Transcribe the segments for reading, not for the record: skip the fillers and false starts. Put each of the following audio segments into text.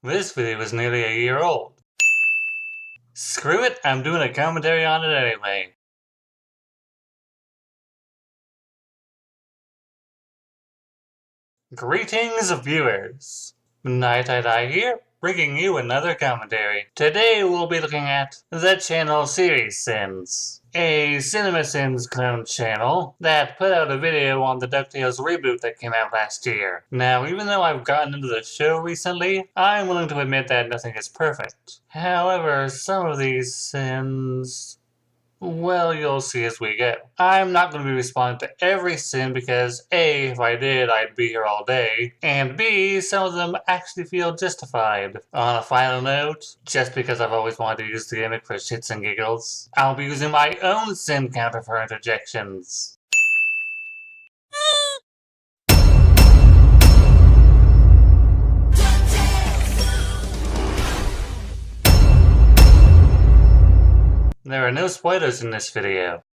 This video is nearly a year old. Screw it, I'm doing a commentary on it anyway. Greetings, viewers. Night here, bringing you another commentary. Today we'll be looking at the channel SeriesSins, a CinemaSins clone channel that put out a video on the DuckTales reboot that came out last year. Now, even though I've gotten into the show recently, I'm willing to admit that nothing is perfect. However, some of these sins, well, you'll see as we go. I'm not going to be responding to every sin because A, if I did, I'd be here all day, and B, some of them actually feel justified. On a final note, just because I've always wanted to use the gimmick for shits and giggles, I'll be using my own sin counter for interjections. There are no spoilers in this video.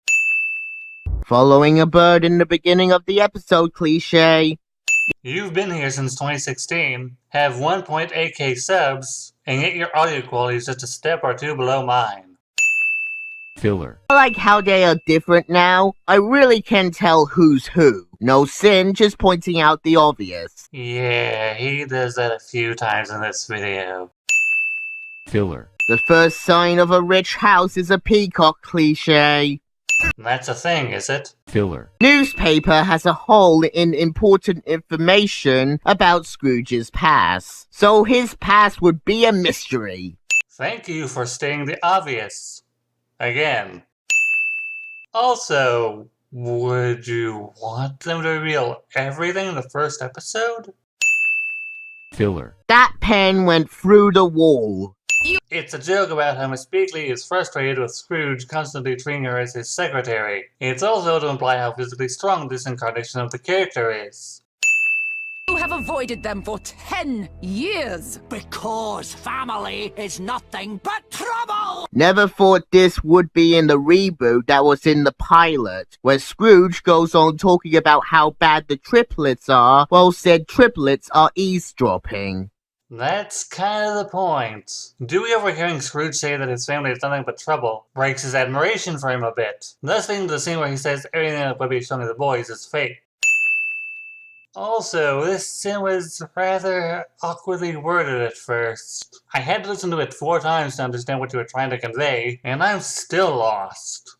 Following a bird in the beginning of the episode cliché. You've been here since 2016, have 1.8k subs, and yet your audio quality is just a step or two below mine. Filler. I like how they are different now. I really can tell who's who. No sin, just pointing out the obvious. Yeah, he does that a few times in this video. Filler. The first sign of a rich house is a peacock cliché. That's a thing, is it? Filler. Newspaper has a hole in important information about Scrooge's past, so his past would be a mystery. Thank you for stating the obvious. Again. Also, would you want them to reveal everything in the first episode? Filler. That pen went through the wall. It's a joke about how Miss Beakley is frustrated with Scrooge constantly treating her as his secretary. It's also to imply how physically strong this incarnation of the character is. You have avoided them for 10 years. Because family is nothing but trouble! Never thought this would be in the reboot that was in the pilot, where Scrooge goes on talking about how bad the triplets are, while said triplets are eavesdropping. That's kind of the point. Dewey overhearing Scrooge say that his family is nothing but trouble breaks his admiration for him a bit, thus leading to the scene where he says everything that would be shown to the boys is fake. Also, this sin was rather awkwardly worded at first. I had to listen to it 4 times to understand what you were trying to convey, and I'm still lost.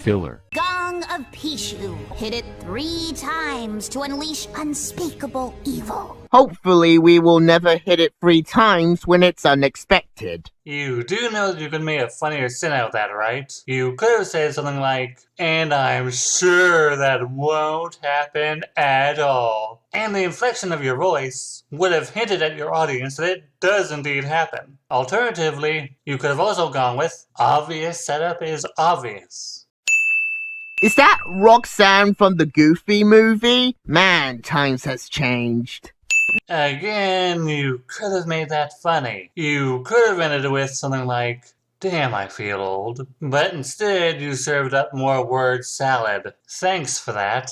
Filler. Gong of Pishu. Hit it 3 times to unleash unspeakable evil. Hopefully we will never hit it 3 times when it's unexpected. You do know that you could make a funnier sin out of that, right? You could have said something like, and I'm sure that won't happen at all. And the inflection of your voice would have hinted at your audience that it does indeed happen. Alternatively, you could have also gone with, obvious setup is obvious. Is that Roxanne from the Goofy movie? Man, times has changed. Again, you could have made that funny. You could have ended with something like, damn, I feel old. But instead, you served up more word salad. Thanks for that.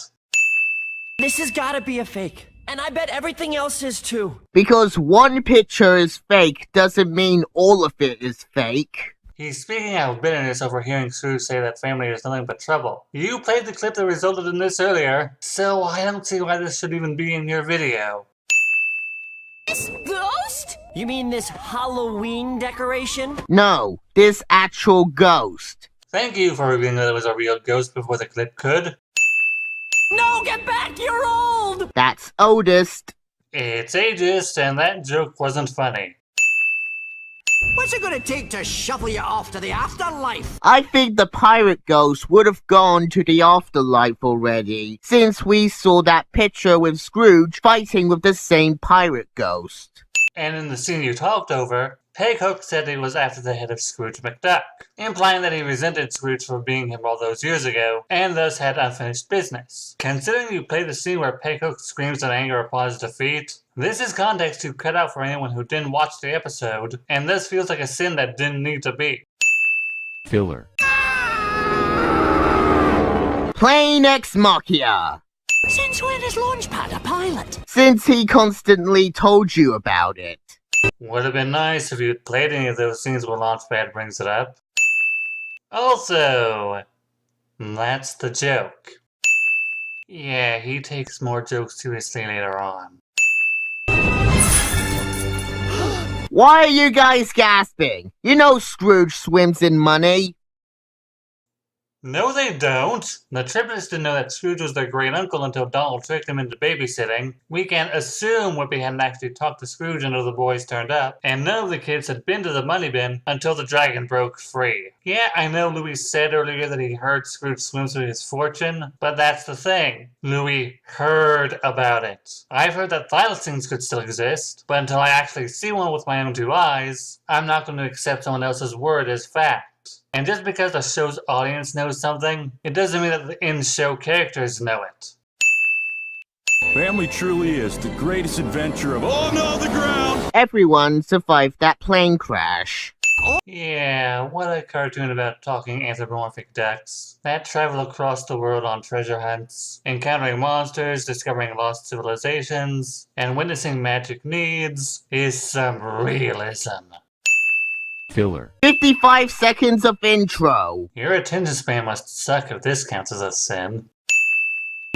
This has gotta be a fake. And I bet everything else is too. Because one picture is fake doesn't mean all of it is fake. He's speaking out of bitterness over hearing Scrooge say that family is nothing but trouble. You played the clip that resulted in this earlier, so I don't see why this should even be in your video. This ghost? You mean this Halloween decoration? No, this actual ghost. Thank you for revealing that it was a real ghost before the clip could. No, get back! You're old! That's oldest. It's ageist, and that joke wasn't funny. What's it gonna take to shuffle you off to the afterlife? I think the pirate ghost would have gone to the afterlife already, since we saw that picture with Scrooge fighting with the same pirate ghost. And in the scene you talked over, Peg Hook said he was after the head of Scrooge McDuck, implying that he resented Scrooge for being him all those years ago, and thus had unfinished business. Considering you played the scene where Peg Hook screams in anger upon his defeat, this is context to cut out for anyone who didn't watch the episode, and this feels like a sin that didn't need to be. Filler. Plain Ex Machina. Since when is Launchpad a pilot? Since he constantly told you about it. Would have been nice if you'd played any of those scenes where Launchpad brings it up. Also, that's the joke. Yeah, he takes more jokes seriously later on. Why are you guys gasping? You know Scrooge swims in money. No, they don't. The triplets didn't know that Scrooge was their great uncle until Donald tricked them into babysitting. We can't assume Whippy hadn't actually talked to Scrooge until the boys turned up, and none of the kids had been to the money bin until the dragon broke free. Yeah, I know Louis said earlier that he heard Scrooge swim through his fortune, but that's the thing. Louis heard about it. I've heard that thylacines could still exist, but until I actually see one with my own two eyes, I'm not going to accept someone else's word as fact. And just because the show's audience knows something, it doesn't mean that the in-show characters know it. Family truly is the greatest adventure of all no, the ground! Everyone survived that plane crash. Yeah, what a cartoon about talking anthropomorphic ducks that travel across the world on treasure hunts, encountering monsters, discovering lost civilizations, and witnessing magic needs is some realism. Filler. 55 seconds of intro. Your attention span must suck if this counts as a sin.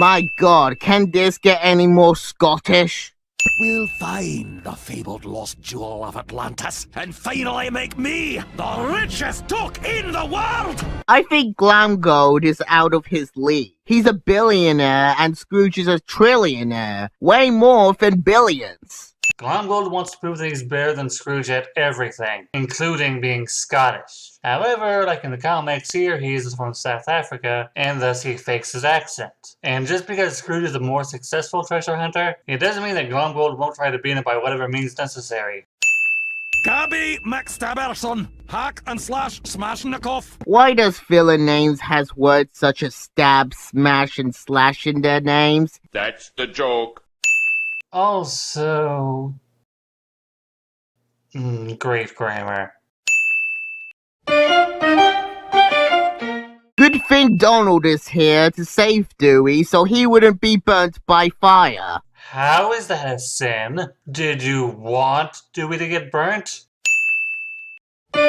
My god, can this get any more Scottish? We'll find the fabled lost jewel of Atlantis and finally make me the richest duck in the world! I think Glamgold is out of his league. He's a billionaire and Scrooge is a trillionaire. Way more than billions. Glomgold wants to prove that he's better than Scrooge at everything, including being Scottish. However, like in the comics here, he is from South Africa, and thus he fakes his accent. And just because Scrooge is a more successful treasure hunter, it doesn't mean that Glomgold won't try to beat him by whatever means necessary. Gabby McStabberson, hack and slash smashing-the-cuff. Why does filler names has words such as stab, smash, and slash in their names? That's the joke. Also... great grammar. Good thing Donald is here to save Dewey so he wouldn't be burnt by fire. How is that a sin? Did you want Dewey to get burnt? Who's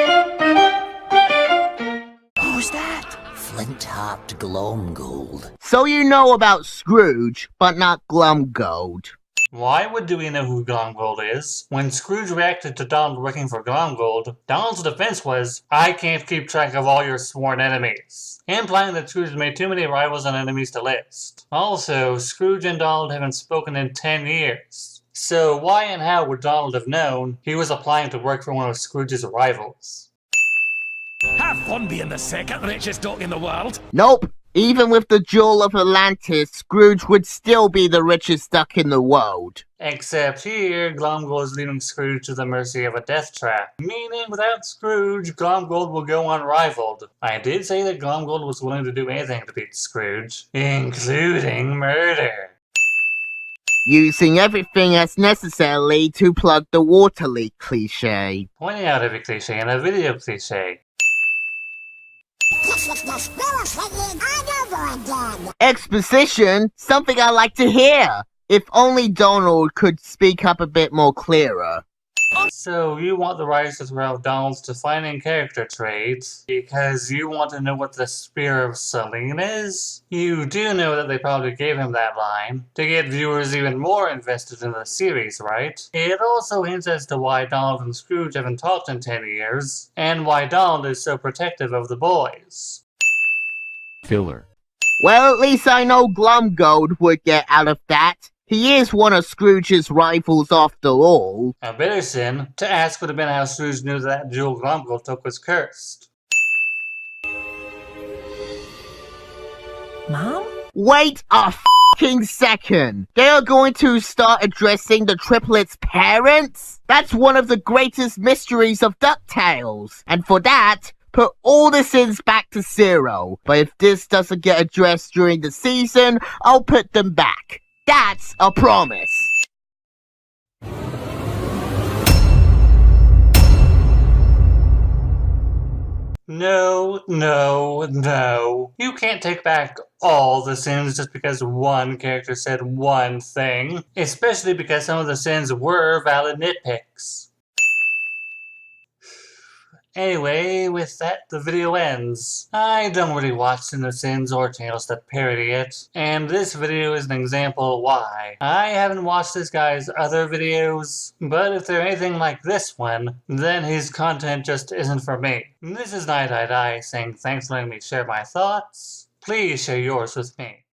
that? Flint-topped Glomgold. So you know about Scrooge, but not Glumgold. Why would Dewey know who Glomgold is? When Scrooge reacted to Donald working for Glomgold, Donald's defense was, I can't keep track of all your sworn enemies, implying that Scrooge made too many rivals and enemies to list. Also, Scrooge and Donald haven't spoken in 10 years. So why and how would Donald have known he was applying to work for one of Scrooge's rivals? Have fun being the second richest duck in the world! Nope. Even with the Jewel of Atlantis, Scrooge would still be the richest duck in the world. Except here, Glomgold is leaving Scrooge to the mercy of a death trap. Meaning, without Scrooge, Glomgold will go unrivaled. I did say that Glomgold was willing to do anything to beat Scrooge, including murder. Using everything as necessary to plug the water leak cliche. Pointing out every cliche in a video cliche. Exposition? Something I like to hear. If only Donald could speak up a bit more clearer. So you want the writers to throw out Donald's defining character trait because you want to know what the Spear of Selene is? You do know that they probably gave him that line to get viewers even more invested in the series, right? It also hints as to why Donald and Scrooge haven't talked in 10 years, and why Donald is so protective of the boys. Filler. Well, at least I know Glumgold would get out of that. He is one of Scrooge's rivals after all. A bitter sin to ask would have been how Scrooge knew that jewel Glomgold took was cursed. Mom? Wait a f***ing second! They are going to start addressing the triplets' parents? That's one of the greatest mysteries of DuckTales. And for that, put all the sins back to 0. But if this doesn't get addressed during the season, I'll put them back. That's a promise. No, no, no. You can't take back all the sins just because one character said one thing. Especially because some of the sins were valid nitpicks. Anyway, with that, the video ends. I don't really watch CinemaSins or channels that parody it, and this video is an example why. I haven't watched this guy's other videos, but if they're anything like this one, then his content just isn't for me. This is Night saying thanks for letting me share my thoughts. Please share yours with me.